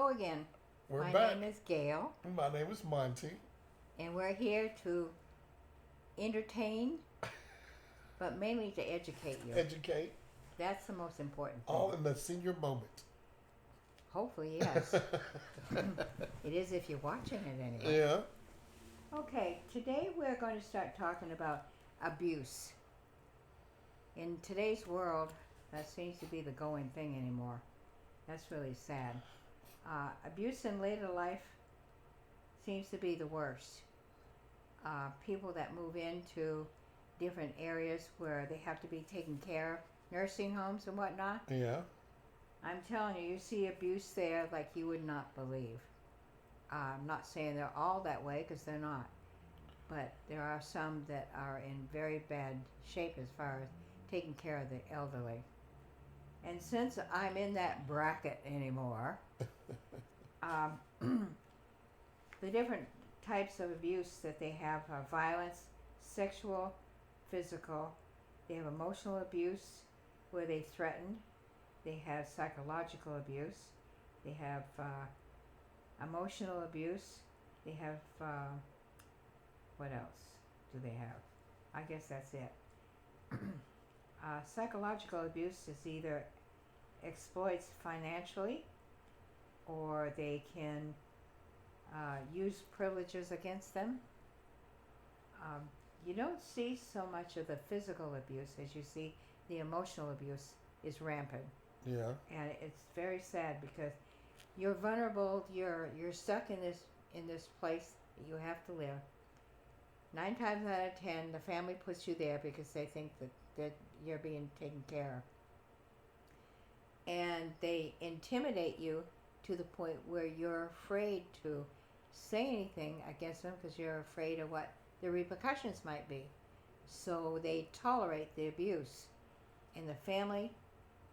Hello again. We're My back. name is Gail, My name is Monty. and we're here to entertain, but mainly to educate you. Educate. That's the most important thing. All in the senior moment. Hopefully, yes. It is if you're watching it anyway. Yeah. Okay, today we're going to start talking about abuse. In today's world, that seems to be the going thing anymore. That's really sad. Abuse in later life seems to be the worst. People that move into different areas where they have to be taken care of, nursing homes and whatnot. Yeah. I'm telling you, you see abuse there like you would not believe. I'm not saying they're all that way because they're not, but there are some that are in very bad shape as far as taking care of the elderly. And since I'm in that bracket anymore, the different types of abuse that they have are violence, sexual, physical. They have emotional abuse where they threaten. They have psychological abuse. They have emotional abuse. They have, what else do they have? I guess that's it. Psychological abuse is either exploits financially or they can use privileges against them. Um, you don't see so much of the physical abuse as you see the emotional abuse is rampant, Yeah. and it's very sad because you're vulnerable. You're stuck in this place that you have to live. 9 times out of 10, the family puts you there because they think that you're being taken care of, and they intimidate you to the point where you're afraid to say anything against them because you're afraid of what the repercussions might be. So they tolerate the abuse. And the family,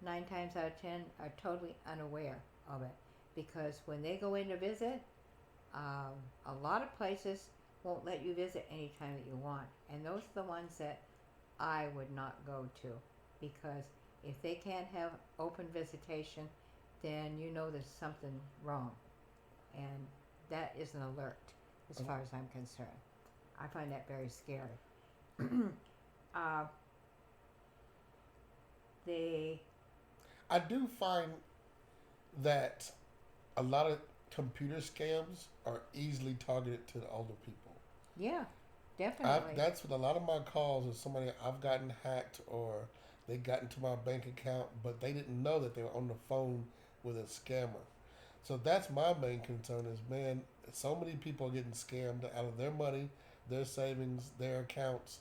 9 times out of 10, are totally unaware of it. Because when they go in to visit, a lot of places won't let you visit anytime that you want. And those are the ones that I would not go to. Because if they can't have open visitation, then you know there's something wrong. And that is an alert as far as I'm concerned. I find that very scary. uh, they, I do find that a lot of computer scams are easily targeted to the older people. yeah, definitely. That's what a lot of my calls is somebody I've gotten hacked or they got into my bank account, but they didn't know that they were on the phone with a scammer. So that's my main concern is, man, so many people are getting scammed out of their money, their savings, their accounts,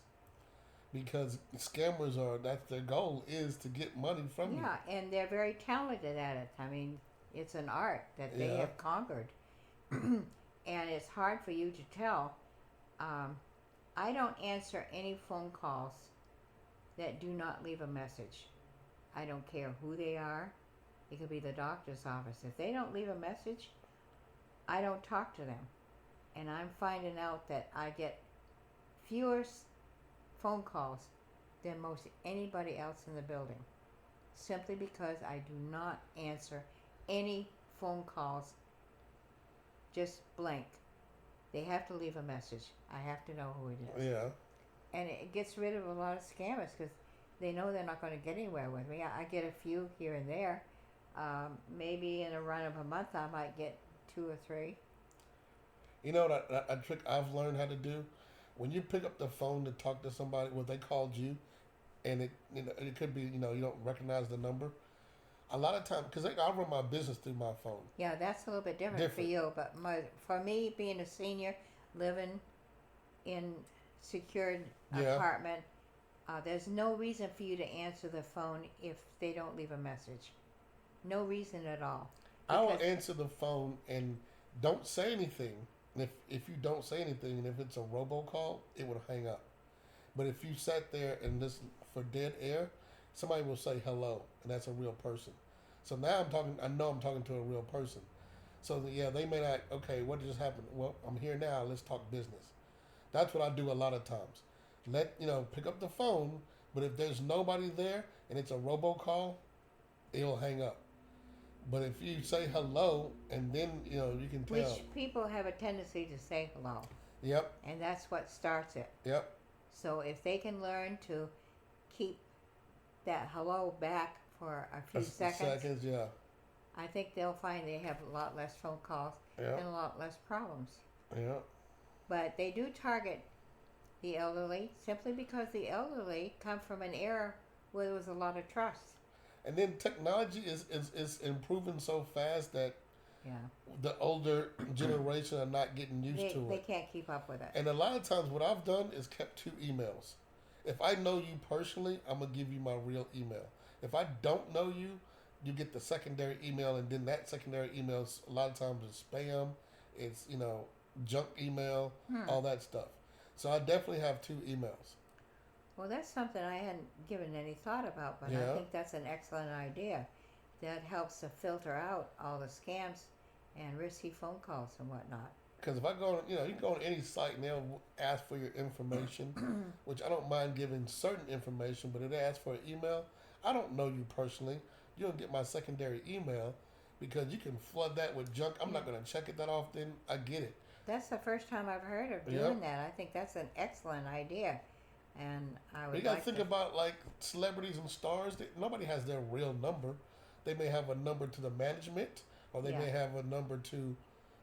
because scammers are, that's their goal is to get money from you. Yeah, and they're very talented at it. I mean, it's an art that they Yeah. have conquered. And it's hard for you to tell. Um, I don't answer any phone calls that do not leave a message. I don't care who they are. It could be the doctor's office. If they don't leave a message, I don't talk to them. And I'm finding out that I get fewer phone calls than most anybody else in the building. Simply because I do not answer any phone calls just blank. They have to leave a message. I have to know who it is. Yeah. And it gets rid of a lot of scammers because they know they're not going to get anywhere with me. I get a few here and there. Maybe in a run of a month, I might get 2 or 3. You know what a trick I've learned how to do? When you pick up the phone to talk to somebody, well, they called you, and it could be you don't recognize the number. A lot of times, because I run my business through my phone. Yeah, that's a little bit different for you. But for me, being a senior, living in secured Yeah. apartment, there's no reason for you to answer the phone if they don't leave a message. No reason at all. I will answer the phone and don't say anything. And if you don't say anything, and if it's a robocall, it will hang up. But if you sat there and listen for dead air, somebody will say hello, and that's a real person. So now I'm talking. I know I'm talking to a real person. So yeah, they may not. Okay, what just happened? Well, I'm here now. Let's talk business. That's what I do a lot of times. Pick up the phone, but if there's nobody there and it's a robocall, it'll hang up. But if you say hello and then you can tell. Which people have a tendency to say hello, Yep. and that's what starts it. Yep. So if they can learn to keep that hello back for a few seconds, Yeah. I think they'll find they have a lot less phone calls Yeah. and a lot less problems. Yeah. But they do target the elderly simply because the elderly come from an era where there was a lot of trust. And then technology is improving so fast that Yeah. the older generation are not getting used to They it. can't keep up with it. And a lot of times, what I've done is kept 2 emails. If I know you personally, I'm gonna give you my real email. If I don't know you, you get the secondary email, and then that secondary email a lot of times is spam. It's junk email, Hmm. all that stuff. So I definitely have 2 emails. Well, that's something I hadn't given any thought about, but I Yeah. think that's an excellent idea. That helps to filter out all the scams and risky phone calls and whatnot. Because if I go, you can go on any site and they'll ask for your information, which I don't mind giving certain information, but if they ask for an email, I don't know you personally. You don't get my secondary email because you can flood that with junk. I'm not going to check it that often. I get it. That's the first time I've heard of doing Yep. that. I think that's an excellent idea, and I But you would got to like think to. about like celebrities and stars. Nobody has their real number. They may have a number to the management, or they Yeah. may have a number to,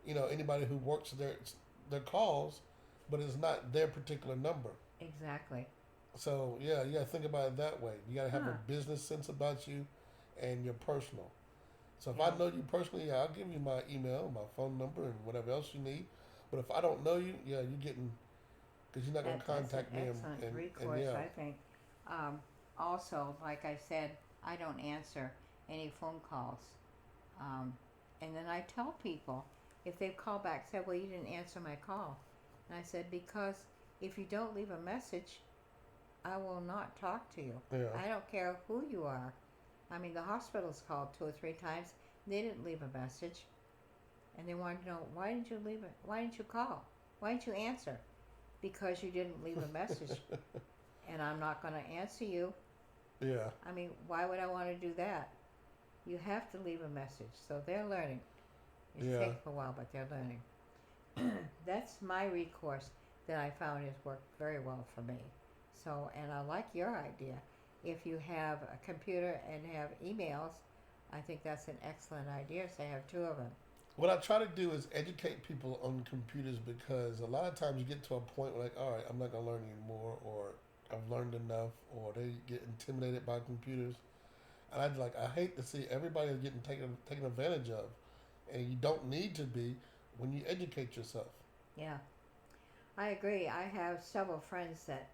anybody who works their calls, but it's not their particular number. Exactly. So yeah, you got to think about it that way. You got to have a Huh. business sense about you, and your personal. So if Yeah. I know you personally, yeah, I'll give you my email, my phone number, and whatever else you need. But if I don't know you, yeah, you're getting because you're not going to That's an contact me, excellent and recourse, yeah, I think. Also, like I said, I don't answer any phone calls. Um, and then I tell people if they call back, say, "Well, you didn't answer my call," and I said, "Because if you don't leave a message, I will not talk to you. yeah, I don't care who you are. I mean, the hospital's called 2 or 3 times. They didn't leave a message, and they wanted to know why didn't you leave it? Why didn't you call? Why didn't you answer? Because you didn't leave a message, and I'm not going to answer you. yeah, I mean, why would I want to do that? You have to leave a message." So they're learning. It's yeah. taken a while, but they're learning. That's my recourse that I found has worked very well for me. So, and I like your idea. If you have a computer and have emails, I think that's an excellent idea. So I have 2 of them. What I try to do is educate people on computers because a lot of times you get to a point where like, all right, I'm not gonna learn anymore, or I've learned enough, or they get intimidated by computers. And I hate to see everybody getting taken advantage of, and you don't need to be when you educate yourself. Yeah, I agree. I have several friends that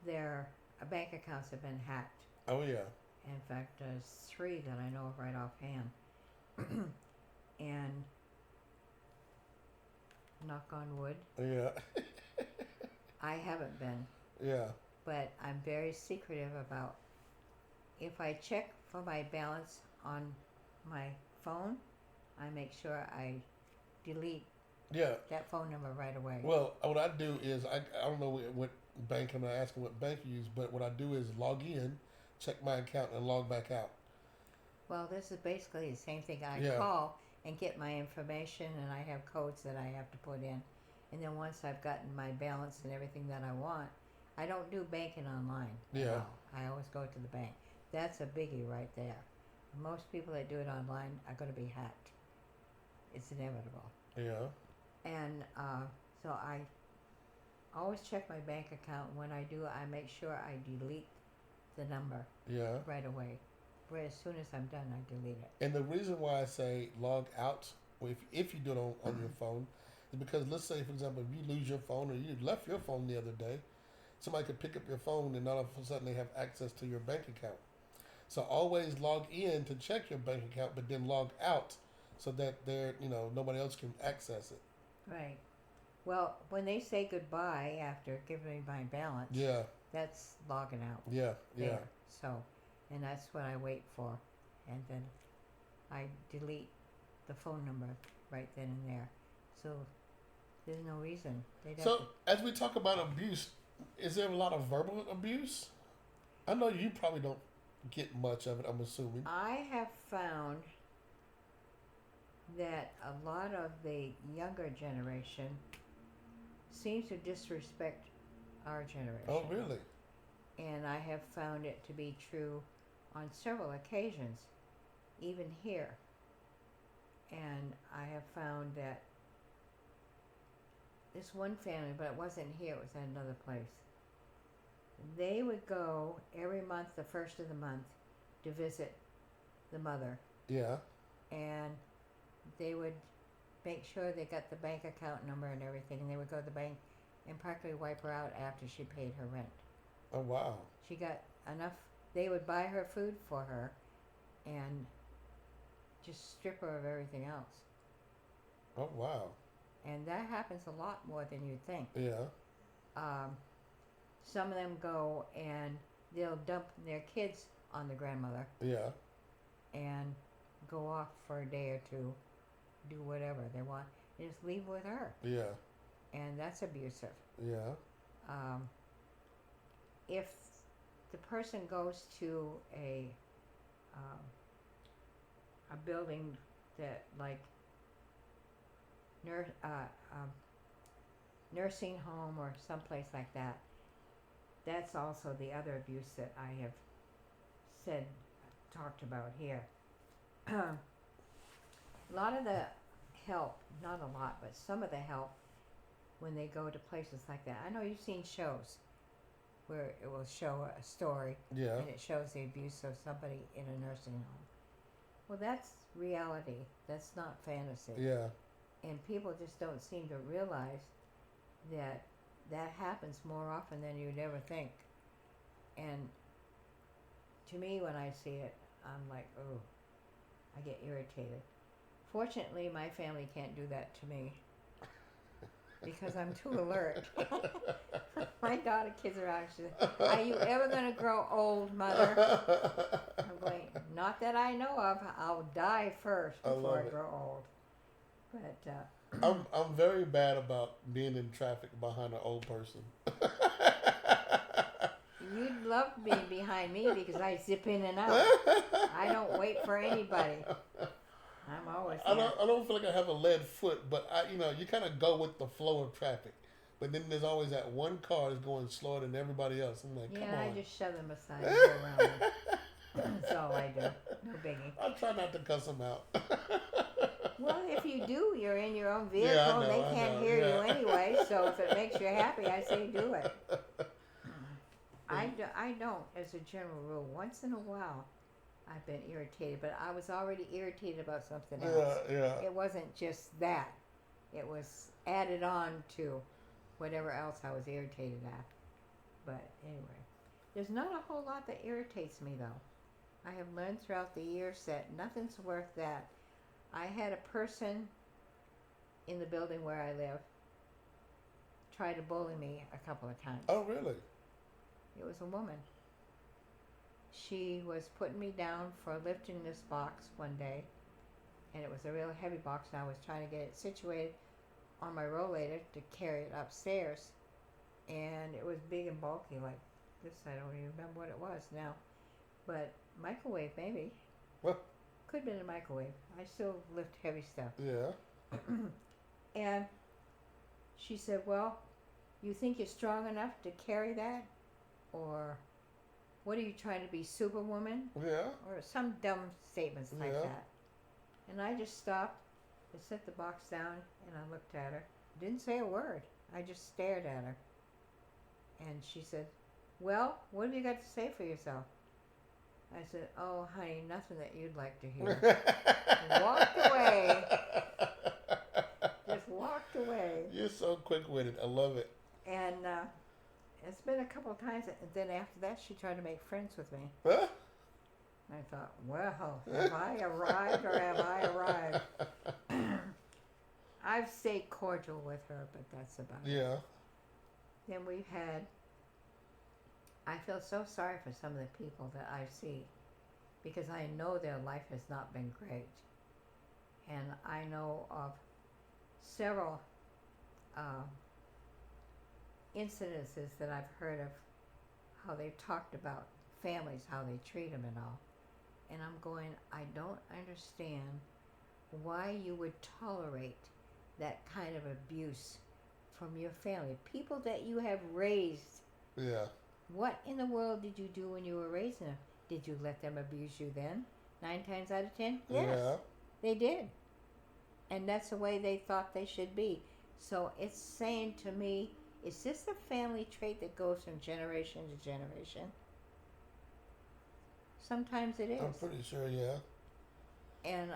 their bank accounts have been hacked. Oh yeah, In fact, there's 3 that I know of right offhand. And knock on wood, yeah, I haven't been, yeah, but I'm very secretive about if I check for my balance on my phone, I make sure I delete yeah. that phone number right away. Well, what I do is I don't know what bank I'm not asking what bank you use, but what I do is log in, check my account, and log back out. Well, this is basically the same thing. I Yeah. call and get my information, and I have codes that I have to put in. And then once I've gotten my balance and everything that I want, I don't do banking online. at Yeah. all. I always go to the bank. That's a biggie right there. Most people that do it online are going to be hacked. It's inevitable. Yeah, And so I always check my bank account. When I do, I make sure I delete the number yeah. right away. Right as soon as I'm done, I delete it. And the reason why I say log out, if you do it on your phone, is because let's say, for example, if you lose your phone or you left your phone the other day, somebody could pick up your phone and all of a sudden they have access to your bank account. So always log in to check your bank account, but then log out so that nobody else can access it. Right. Well, when they say goodbye after giving me my balance, Yeah, that's logging out yeah, yeah, there. So, and that's what I wait for. And then I delete the phone number right then and there. So there's no reason. They'd have So to, as we talk about abuse, is there a lot of verbal abuse? I know you probably don't get much of it, I'm assuming. I have found that a lot of the younger generation seems to disrespect our generation. Oh, really? And I have found it to be true on several occasions, even here. And I have found that this one family, but it wasn't here, it was at another place. They would go every month, the first of the month, to visit the mother. Yeah. And they would make sure they got the bank account number and everything. And they would go to the bank and practically wipe her out after she paid her rent. Oh, wow. She got enough. They would buy her food for her and just strip her of everything else. Oh, wow. And that happens a lot more than you'd think. Yeah. Some of them go and they'll dump their kids on the grandmother Yeah. and go off for a day or two, do whatever they want, and just leave with her. Yeah. And that's abusive. Yeah. If the person goes to a building that like nursing home or someplace like that, that's also the other abuse that I have talked about here. A lot of the help, not a lot, but some of the help when they go to places like that. I know you've seen shows where it will show a story Yeah. and it shows the abuse of somebody in a nursing home. Well, that's reality. That's not fantasy. Yeah. And people just don't seem to realize that that happens more often than you'd ever think. And to me, when I see it, I'm like, oh, I get irritated. Fortunately, my family can't do that to me because I'm too alert. My daughter kids around. She says, "Are you ever going to grow old, Mother?" I'm going, not that I know of. I'll die first before I grow old. But I'm very bad about being in traffic behind an old person. you'd love being behind me because I zip in and out. I don't wait for anybody. I'm always there. I don't feel like I have a lead foot, but you kind of go with the flow of traffic. But then there's always that one car that's going slower than everybody else. I'm like, come on. Yeah, I just shove them aside and go around them. That's all I do. No biggie. I try not to cuss them out. Well, if you do, you're in your own vehicle. Yeah, I know, and they can't hear yeah. you anyway. So if it makes you happy, I say do it. I don't, as a general rule. Once in a while, I've been irritated, but I was already irritated about something else. Yeah. It wasn't just that. It was added on to whatever else I was irritated at. But anyway, there's not a whole lot that irritates me, though. I have learned throughout the years that nothing's worth that. I had a person in the building where I live try to bully me a couple of times. Oh, really? It was a woman. She was putting me down for lifting this box one day, and it was a real heavy box, and I was trying to get it situated on my rollator to carry it upstairs, and it was big and bulky like this. I don't even remember what it was now, but microwave maybe. What? Could have been a microwave. I still lift heavy stuff. Yeah. And she said, well, you think you're strong enough to carry that? Or what are you trying to be, Superwoman? Yeah. Or some dumb statements like Yeah. that. And I just stopped and set the box down and I looked at her. Didn't say a word. I just stared at her. And she said, well, what have you got to say for yourself? I said, oh, honey, nothing that you'd like to hear. Walked away. Just walked away. You're so quick-witted. I love it. And it's been a couple of times. And then after that, she tried to make friends with me. Huh? I thought, well, have I arrived or have I arrived? I've stayed cordial with her, but that's about it. Yeah. Then we've had, I feel so sorry for some of the people that I see because I know their life has not been great. And I know of several incidences that I've heard of how they've talked about families, how they treat them and all. And I'm going, I don't understand why you would tolerate that kind of abuse from your family, people that you have raised. Yeah. What in the world did you do when you were raising them? Did you let them abuse you then? 9 times out of 10? Yes, Yeah. they did. And that's the way they thought they should be. So it's saying to me, is this a family trait that goes from generation to generation? Sometimes it is. I'm pretty sure, yeah. And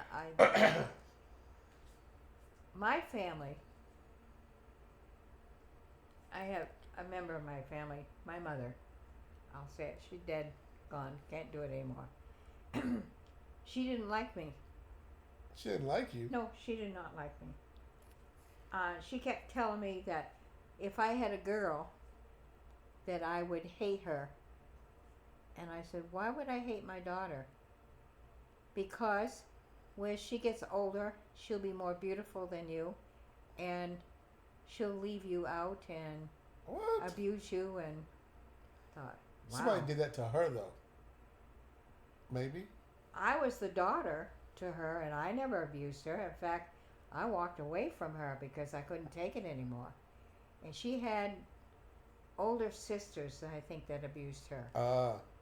my family, I have a member of my family, my mother, I'll say it, she's dead, gone, can't do it anymore. She didn't like me. She didn't like you. No, she did not like me. She kept telling me that if I had a girl, that I would hate her. And I said, why would I hate my daughter? Because when she gets older, she'll be more beautiful than you, and she'll leave you out and What? abuse you. And thought, wow. Somebody did that to her, though. Maybe. I was the daughter to her, and I never abused her. In fact, I walked away from her because I couldn't take it anymore. And she had older sisters, I think, that abused her.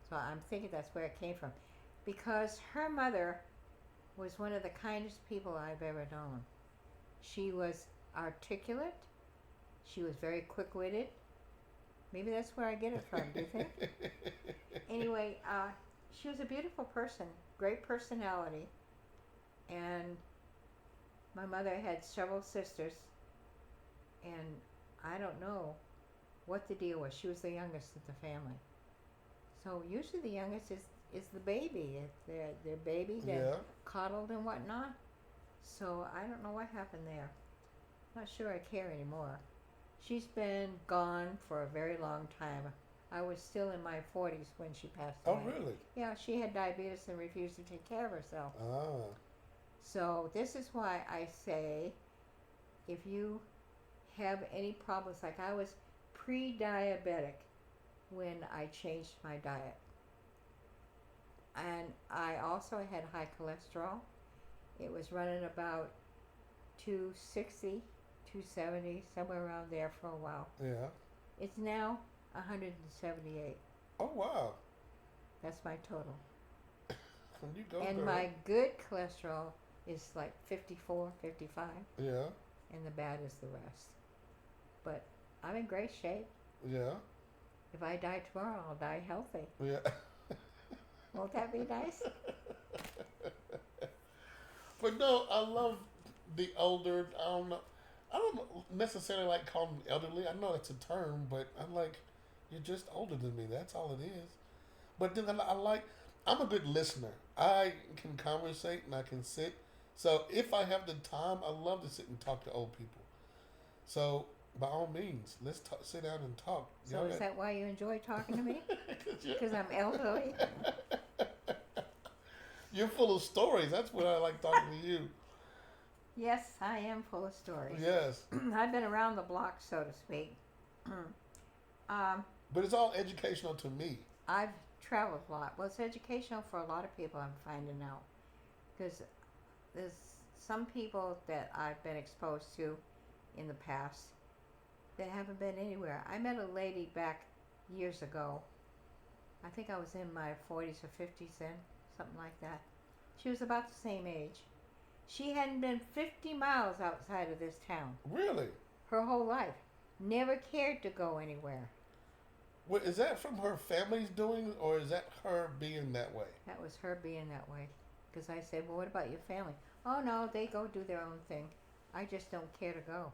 So I'm thinking that's where it came from. Because her mother was one of the kindest people I've ever known. She was articulate. She was very quick-witted. Maybe that's where I get it from, do you think? Anyway, she was a beautiful person, great personality. And my mother had several sisters. And I don't know what the deal was. She was the youngest of the family. So usually the youngest is the baby. It's their baby that Yeah. coddled and whatnot. So I don't know what happened there. Not sure I care anymore. She's been gone for a very long time. I was still in my 40s when she passed Oh, away. really? Yeah, she had diabetes and refused to take care of herself. Ah. So this is why I say, if you have any problems, like I was pre-diabetic when I changed my diet. And I also had high cholesterol. It was running about 260, 270, somewhere around there for a while. Yeah. It's now 178. Oh, wow. That's my total. You go, And girl. my good cholesterol is like 54, 55, Yeah. and the bad is the rest. But I'm in great shape. Yeah. If I die tomorrow, I'll die healthy. Yeah. Won't that be nice? But no, I love the older. I don't necessarily like calling them elderly. I know it's a term, but I'm like, you're just older than me. That's all it is. But then I'm a good listener. I can conversate and I can sit. So if I have the time, I love to sit and talk to old people. So by all means, let's sit down and talk. So is that why you enjoy talking to me? Because I'm elderly? You're full of stories. That's what I like talking to you. Yes, I am full of stories. Yes. I've been around the block, so to speak. But it's all educational to me. I've traveled a lot. Well, it's educational for a lot of people, I'm finding out. Because there's some people that I've been exposed to in the past that haven't been anywhere. I met a lady back years ago. I think I was in my 40s or 50s then, something like that. She was about the same age. She hadn't been 50 miles outside of this town. Really? Her whole life. Never cared to go anywhere. What, is that from her family's doing, or is that her being that way? That was her being that way. Because I said, well, what about your family? Oh, no, they go do their own thing. I just don't care to go.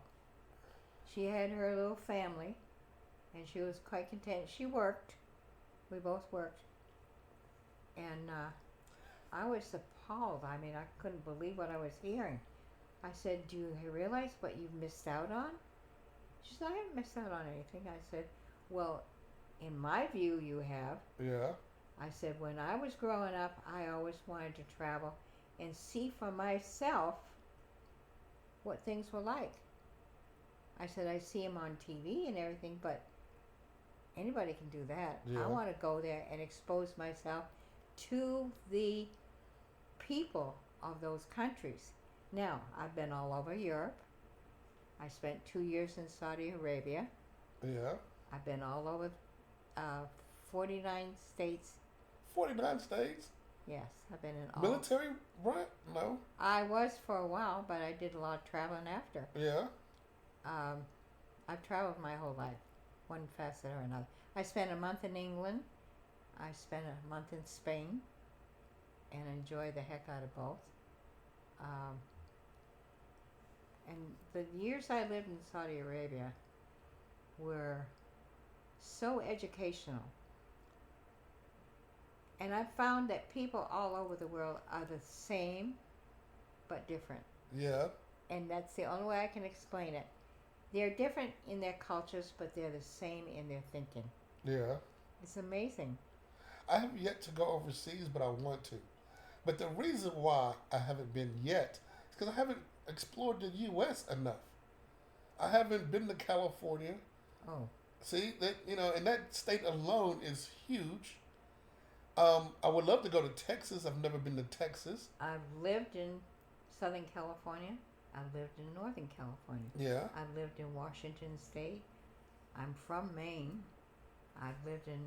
She had her little family, and she was quite content. She worked. We both worked. And I was appalled. I mean, I couldn't believe what I was hearing. I said, do you realize what you've missed out on? She said, I haven't missed out on anything. I said, well, in my view, you have. Yeah. I said, when I was growing up, I always wanted to travel and see for myself what things were like. I said, I see them on TV and everything, but anybody can do that. Yeah. I want to go there and expose myself to the people of those countries. Now, I've been all over Europe. I spent 2 years in Saudi Arabia. Yeah. I've been all over 49 states. 49 states? Yes, I've been in all. Military, right? No. I was for a while, but I did a lot of traveling after. Yeah. I've traveled my whole life, one facet or another. I spent a month in England. I spent a month in Spain, and enjoyed the heck out of both. And the years I lived in Saudi Arabia were so educational. And I found that people all over the world are the same, but different. Yeah. And that's the only way I can explain it. They're different in their cultures, but they're the same in their thinking. Yeah. It's amazing. I have yet to go overseas, but I want to. But the reason why I haven't been yet is because I haven't explored the U.S. enough. I haven't been to California. Oh. See, that and that state alone is huge. I would love to go to Texas. I've never been to Texas. I've lived in Southern California. I've lived in Northern California. Yeah. I've lived in Washington State. I'm from Maine. I've lived in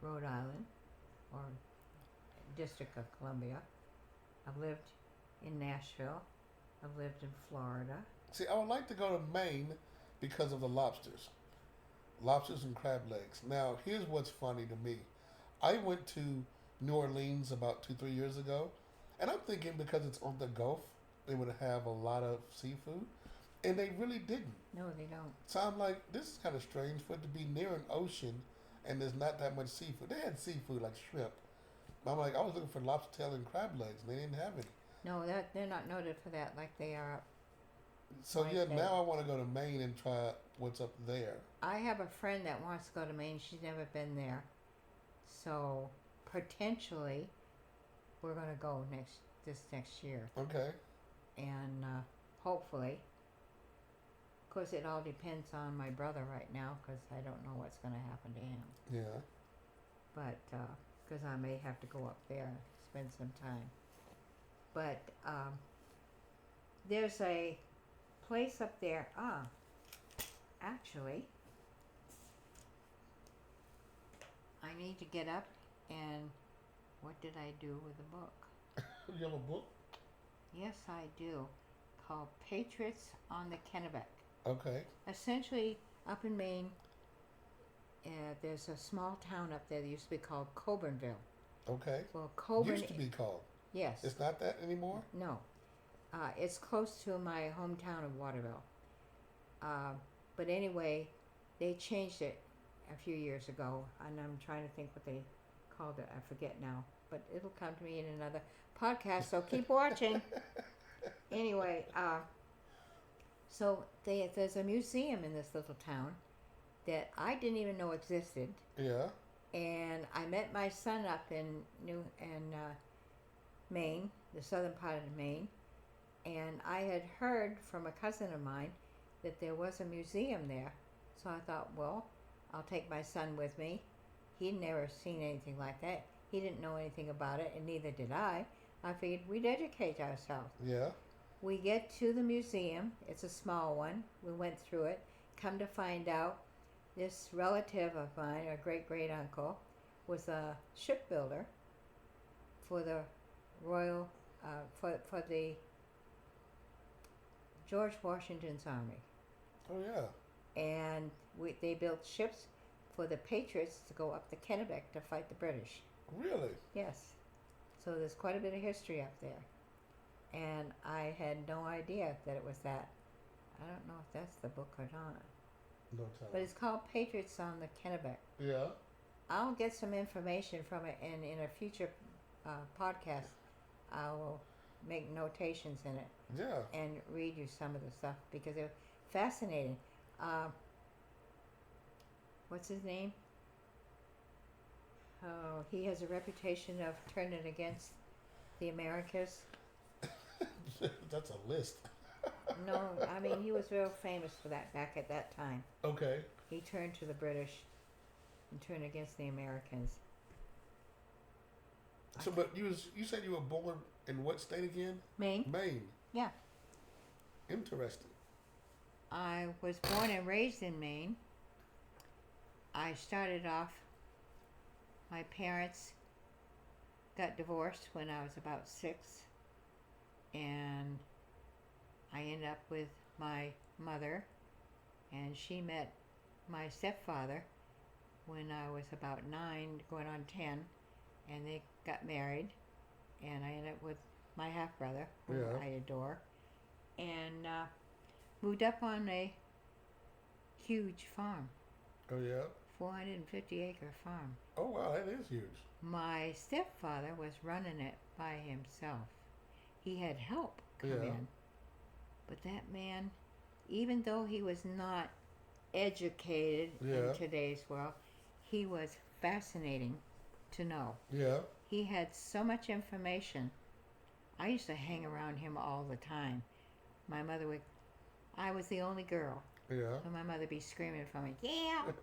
Rhode Island, or District of Columbia. I've lived in Nashville. I've lived in Florida. See, I would like to go to Maine because of the lobsters. Lobsters and crab legs. Now, here's what's funny to me. I went to New Orleans about 2-3 years ago, and I'm thinking because it's on the Gulf, they would have a lot of seafood, and they really didn't. No, they don't. So I'm like, this is kind of strange for it to be near an ocean, and there's not that much seafood. They had seafood like shrimp. But I'm like, I was looking for lobster tail and crab legs, and they didn't have any. No, they're not noted for that like they are up. So Like yeah, they- now I want to go to Maine and try what's up there. I have a friend that wants to go to Maine. She's never been there. So potentially we're going to go this next year. Okay. And hopefully, of course, it all depends on my brother right now because I don't know what's going to happen to him. Yeah. But because I may have to go up there and spend some time. But there's a place up there. Actually, I need to get up and what did I do with the book? You have a book? Yes, I do. Called Patriots on the Kennebec. Okay. Essentially, up in Maine, there's a small town up there that used to be called Coburnville. Okay. Well, Coburn Used to be called. Yes. It's not that anymore? No. It's close to my hometown of Waterville. But anyway, they changed it a few years ago, and I'm trying to think what they called it. I forget now, but it'll come to me in another podcast, so keep watching. Anyway, so there's a museum in this little town that I didn't even know existed. Yeah. And I met my son up in Maine, the southern part of Maine, and I had heard from a cousin of mine that there was a museum there. So I thought, well, I'll take my son with me. He'd never seen anything like that. He didn't know anything about it, and neither did I. I figured we'd educate ourselves. Yeah. We get to the museum. It's a small one. We went through it. Come to find out, this relative of mine, a great-great-uncle, was a shipbuilder for the Royal, for the George Washington's Army. Oh yeah. And they built ships for the Patriots to go up the Kennebec to fight the British. Really? Yes. So there's quite a bit of history up there. And I had no idea that it was that. I don't know if that's the book or not. No time. But it's called Patriots on the Kennebec. Yeah. I'll get some information from it, and in a future podcast, I will make notations in it Yeah. and read you some of the stuff because they're fascinating. What's his name? Oh, he has a reputation of turning against the Americas. That's a list. No, I mean, he was real famous for that back at that time. Okay. He turned to the British and turned against the Americans. So, but you said you were born In what state again? Maine. Maine. Yeah. Interesting. I was born and raised in Maine. I started off, my parents got divorced when I was about 6, and I ended up with my mother, and she met my stepfather when I was about 9, going on 10, and they got married, and I ended up with my half-brother, who Yeah. I adore, and moved up on a huge farm, Oh yeah. 450-acre farm. Oh wow, that is huge. My stepfather was running it by himself. He had help come Yeah. in, but that man, even though he was not educated Yeah. in today's world, he was fascinating to know. Yeah. He had so much information. I used to hang around him all the time. My mother would, I was the only girl, Yeah. so my mother would be screaming for me, Gail,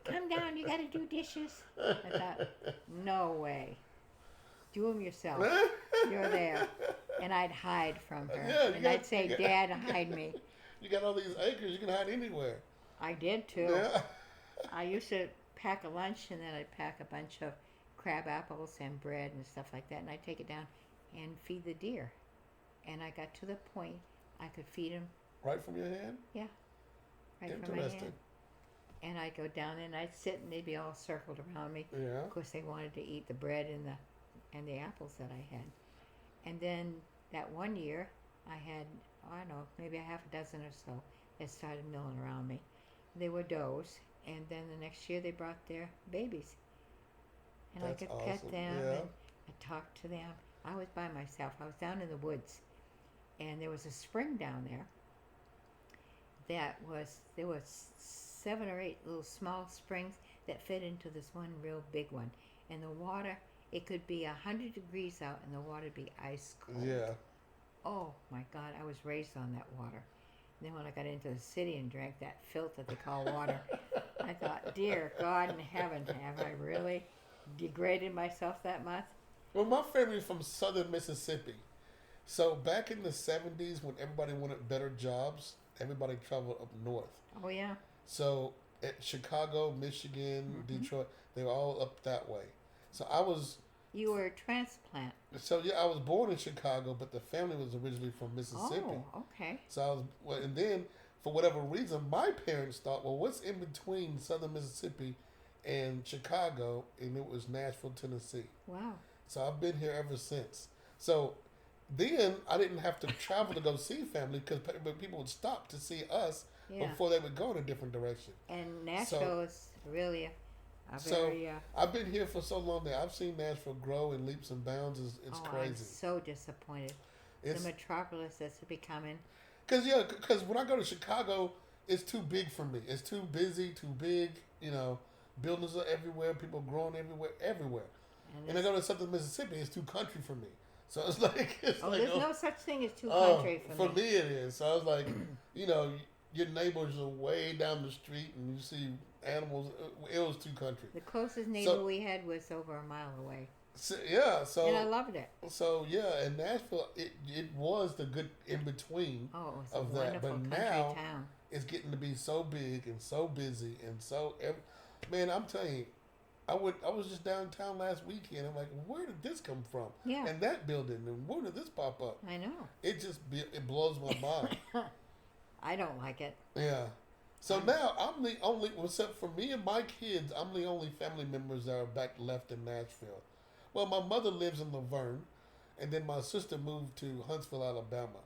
come down, you gotta do dishes. I thought, no way. Do them yourself. You're there. And I'd hide from her. Yeah, And I'd say, Dad, hide me. You got all these acres. You can hide anywhere. I did too. Yeah. I used to pack a lunch, and then I'd pack a bunch of crab apples and bread and stuff like that, and I'd take it down and feed the deer. And I got to the point I could feed them Right from your hand. right from my Interesting. hand. And I'd go down there and I'd sit, and they'd be all circled around me. Yeah. Of course, they wanted to eat the bread and the apples that I had. And then that one year, I had, I don't know, maybe a half a dozen or so that started milling around me. They were does, and then the next year they brought their babies. And That's I could awesome. pet them, Yeah. and I talked to them. I was by myself. I was down in the woods, and there was a spring down there there was 7 or 8 little small springs that fit into this one real big one. And the water, it could be 100 degrees out, and the water would be ice cold. Yeah. Oh my God, I was raised on that water. And then when I got into the city and drank that filth that they call water, I thought, dear God in heaven, have I really degraded myself that much? Well, my family's from southern Mississippi. So back in the 70s, when everybody wanted better jobs, everybody traveled up north. Oh yeah. So at Chicago, Michigan, Detroit, they were all up that way. So You were a transplant. I was born in Chicago, but the family was originally from Mississippi. Oh, okay. So and then for whatever reason, my parents thought, well, what's in between southern Mississippi and Chicago? And it was Nashville, Tennessee. Wow. So I've been here ever since. So then I didn't have to travel to go see family because people would stop to see us before they would go in a different direction. And Nashville is really a So very... I've been here for so long that I've seen Nashville grow in leaps and bounds. It's crazy. I'm so disappointed. It's the metropolis that's becoming... Because when I go to Chicago, it's too big for me. It's too busy, too big. You know, buildings are everywhere, people growing everywhere. And I go to southern Mississippi, it's too country for me. So it's like... there's no such thing as too country for me. For me it is. So I was like, your neighbors are way down the street and you see animals. It was too country. The closest neighbor we had was over a mile away. So and I loved it. So in Nashville, it was the good in between of that. Wonderful But country now town. it's getting to be so big and so busy and so man, I'm telling you, I was just downtown last weekend. I'm like, where did this come from? Yeah. And that building, and where did this pop up? I know. It blows my mind. I don't like it. Yeah. So now I'm the only, except for me and my kids, I'm the only family members that are back left in Nashville. Well, my mother lives in Laverne, and then my sister moved to Huntsville, Alabama.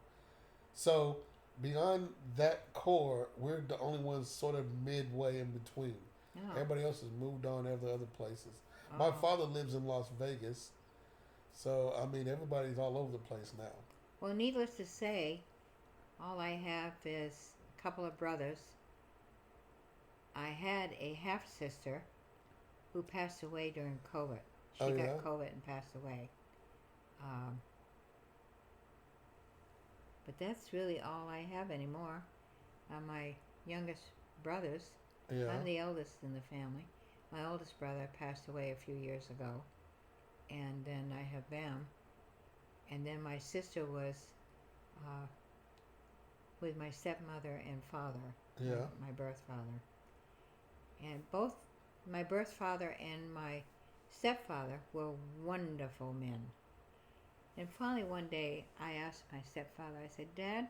So beyond that core, we're the only ones sort of midway in between. Oh. Everybody else has moved on to other places. My father lives in Las Vegas. So, I mean, everybody's all over the place now. Well, needless to say, all I have is a couple of brothers. I had a half-sister who passed away during COVID. She got COVID and passed away. But that's really all I have anymore. My youngest brothers. Yeah. I'm the eldest in the family. My oldest brother passed away a few years ago. And then I have them. And then my sister was with my stepmother and father, Yeah. my birth father. And both my birth father and my stepfather were wonderful men. And finally one day I asked my stepfather, I said, Dad,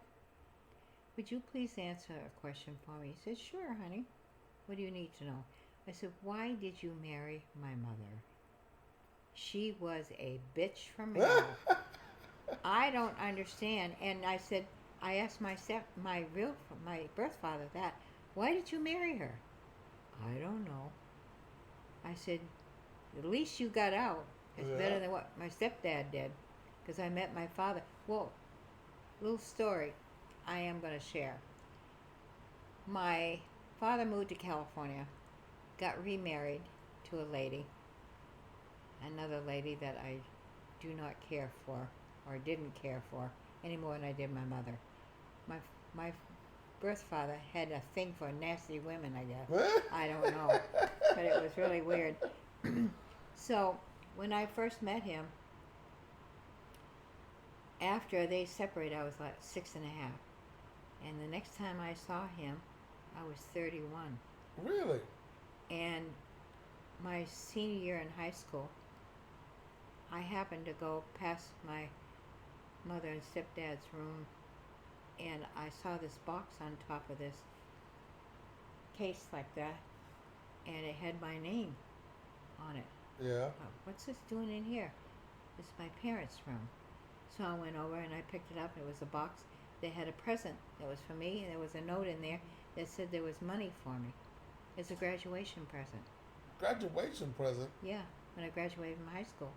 would you please answer a question for me? He said, sure, honey. What do you need to know? I said, why did you marry my mother? She was a bitch from hell. I don't understand. And I said, I asked my birth father that. Why did you marry her? I don't know. I said, at least you got out. It's better than what my stepdad did. Because I met my father. Well, little story I am going to share. My father moved to California, got remarried to a lady, another lady that I do not care for, or didn't care for, any more than I did my mother. My birth father had a thing for nasty women, I guess. I don't know, but it was really weird. So when I first met him, after they separated, I was like 6 and a half. And the next time I saw him, I was 31. Really? And my senior year in high school, I happened to go past my mother and stepdad's room, and I saw this box on top of this case like that, and it had my name on it. Yeah. Oh, what's this doing in here? It's my parents' room. So I went over and I picked it up, and it was a box. They had a present that was for me, and there was a note in there that said there was money for me. It's a graduation present. Graduation present? Yeah, when I graduated from high school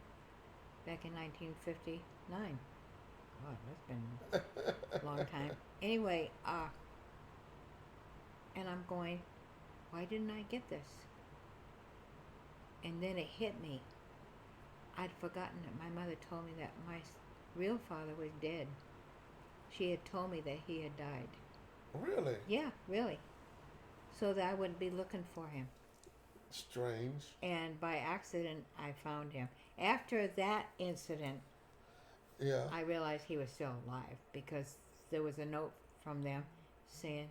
back in 1959. God, that's been a long time. Anyway, and I'm going, why didn't I get this? And then it hit me. I'd forgotten that my mother told me that my real father was dead. She had told me that he had died. Really? Yeah, really. So that I wouldn't be looking for him. Strange. And by accident, I found him. After that incident, yeah, I realized he was still alive, because there was a note from them saying,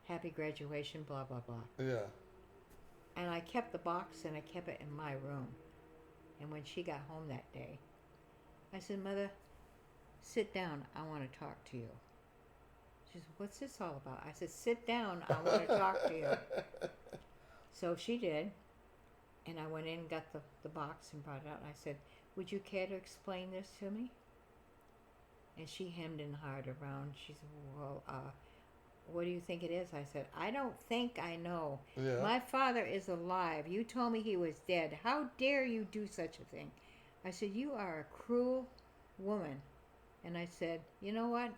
happy graduation, blah, blah, blah. Yeah. And I kept the box, and I kept it in my room. And when she got home that day, I said, Mother, sit down. I want to talk to you. She said, what's this all about? I said, sit down. I want to talk to you. So she did. And I went in and got the box and brought it out. And I said, would you care to explain this to me? And she hemmed and hawed around. She said, well, what do you think it is? I said, I don't think I know. Yeah. My father is alive. You told me he was dead. How dare you do such a thing? I said, you are a cruel woman. And I said, you know what?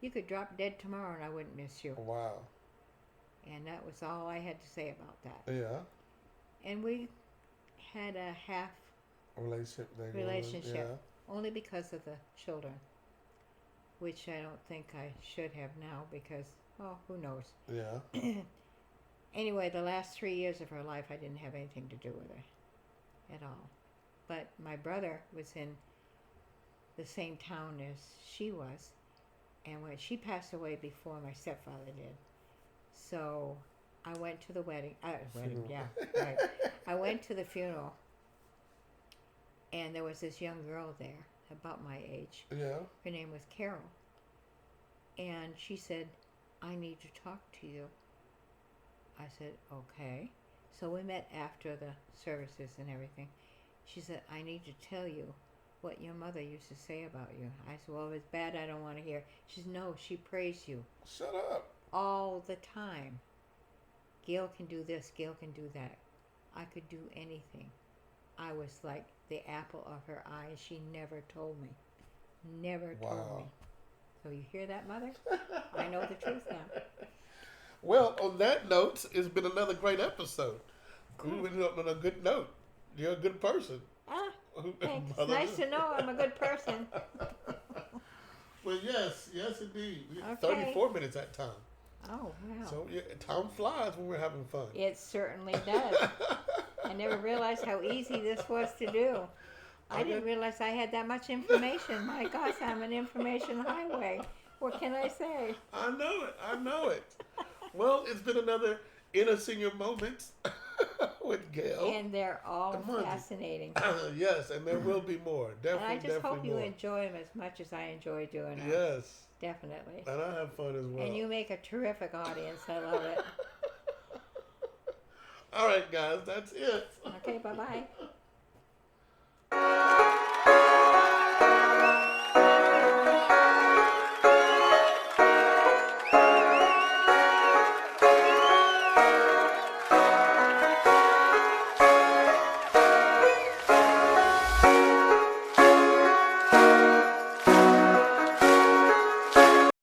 You could drop dead tomorrow and I wouldn't miss you. Wow. And that was all I had to say about that. Yeah. And we had a half relationship. Only because of the children, which I don't think I should have now because, oh, who knows. Yeah. Anyway, the last 3 years of her life, I didn't have anything to do with her at all. But my brother was in the same town as she was, and when she passed away before my stepfather did. So I went to the wedding. Yeah, right. I went to the funeral, and there was this young girl there, about my age. Yeah. Her name was Carol. And she said, I need to talk to you. I said, okay. So we met after the services and everything. She said, I need to tell you what your mother used to say about you. I said, well, if it's bad, I don't want to hear. She said, no, she praised you. Shut up. All the time. Gail can do this, Gail can do that. I could do anything. I was like the apple of her eye. She never told me. Never told me. So you hear that, Mother? I know the truth now. Well, on that note, it's been another great episode. We went up on a good note. You're a good person. Thanks. Nice to know I'm a good person. Well, yes, indeed. Okay. 34 minutes that time. Oh, wow. So yeah, time flies when we're having fun. It certainly does. I never realized how easy this was to do. I didn't realize I had that much information. My gosh, I'm an information highway. What can I say? I know it. I know it. Well, it's been another Inner Senior Moments with Gail. And they're all Monty. fascinating. Yes, and there will be more. Definitely, And I just hope you more. enjoy them as much as I enjoy doing them. Yes. Definitely. And I have fun as well. And you make a terrific audience. I love it. All right, guys, that's it. Okay, bye-bye.